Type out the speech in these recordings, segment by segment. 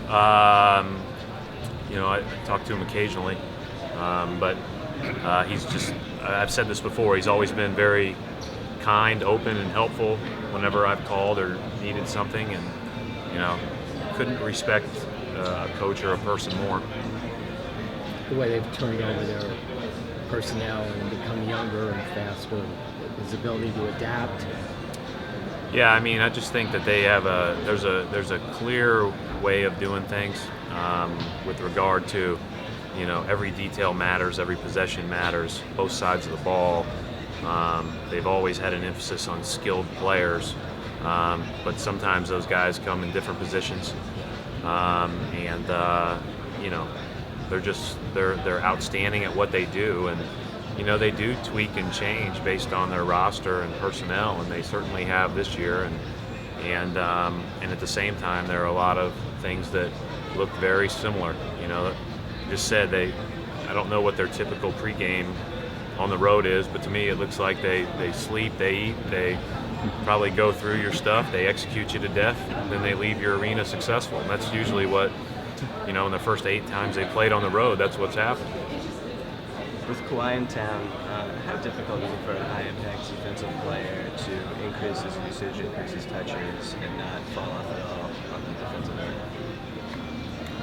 I talk to him occasionally, but he's just, I've said this before, he's always been very kind, open, and helpful whenever I've called or needed something, and, couldn't respect a coach or a person more. The way they've turned over their personnel and become younger and faster, his ability to adapt. Yeah, I just think that they have there's a clear way of doing things with regard to, every detail matters, every possession matters, both sides of the ball. They've always had an emphasis on skilled players, but sometimes those guys come in different positions, and they're outstanding at what they do, and they do tweak and change based on their roster and personnel, and they certainly have this year, and at the same time there are a lot of things that look very similar. Just said I don't know what their typical pregame on the road is, but to me it looks like they sleep, they eat, they probably go through your stuff, they execute you to death, and then they leave your arena successful. And that's usually what, in the first 8 times they played on the road, that's what's happened. With Kawhi in town, how difficult is it for a high-impact defensive player to increase his usage, increase his touches, and not fall off at all on the defensive end?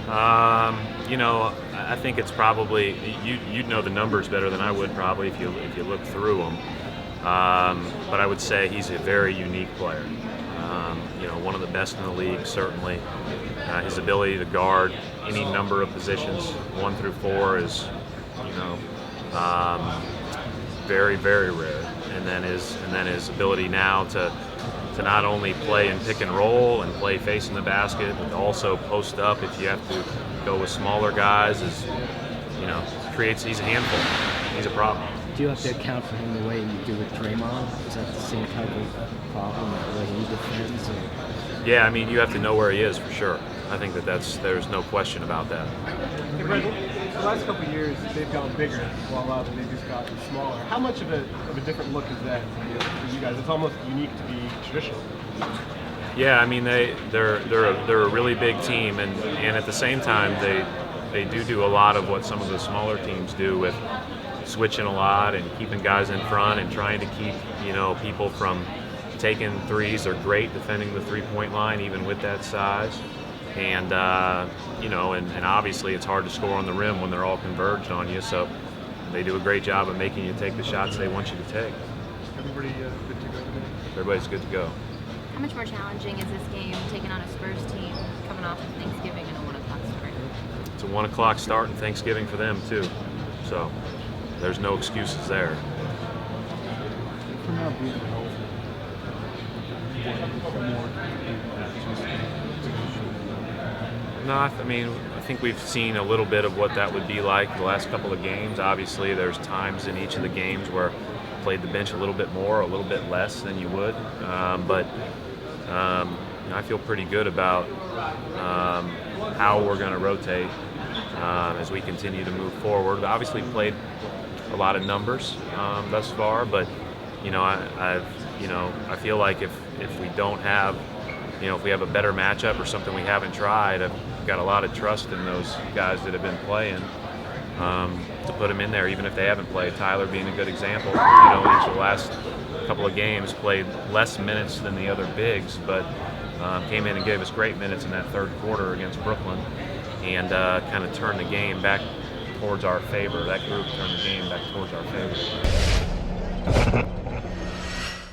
I think it's probably, you'd know the numbers better than I would probably if you look through them. But I would say he's a very unique player. One of the best in the league, certainly. His ability to guard any number of positions, 1 through 4, is, very, very rare. And then his ability now to not only play in pick and roll and play facing the basket, but also post up if you have to go with smaller guys, is, he's a handful. He's a problem. Do you have to account for him the way you do with Draymond? Is that the same type of problem, the way he defends? Yeah, you have to know where he is for sure. I think there's no question about that. Hey, Gregg, the last couple of years, they've gotten bigger while they've just gotten smaller. How much of a different look is that for you guys? It's almost unique to be traditional. Yeah, they're a really big team, and at the same time they do a lot of what some of the smaller teams do with switching a lot and keeping guys in front and trying to keep people from taking threes. They're great defending the 3-point line even with that size, and and obviously it's hard to score on the rim when they're all converged on you, so they do a great job of making you take the shots they want you to take. Everybody good to go today? Everybody's good to go. How much more challenging is this game taking on a Spurs team coming off of Thanksgiving and a 1 o'clock start? It's a 1 o'clock start and Thanksgiving for them too, so there's no excuses there. No, I think we've seen a little bit of what that would be like the last couple of games. Obviously, there's times in each of the games where I played the bench a little bit more, a little bit less than you would, but I feel pretty good about how we're going to rotate as we continue to move forward. Obviously, played a lot of numbers thus far, but I feel like if we don't have, if we have a better matchup or something we haven't tried, I've got a lot of trust in those guys that have been playing to put them in there, even if they haven't played. Tyler being a good example. Each of the last couple of games played less minutes than the other bigs, but came in and gave us great minutes in that third quarter against Brooklyn, and kind of turned the game back towards our favor. That group turned the game back towards our favor.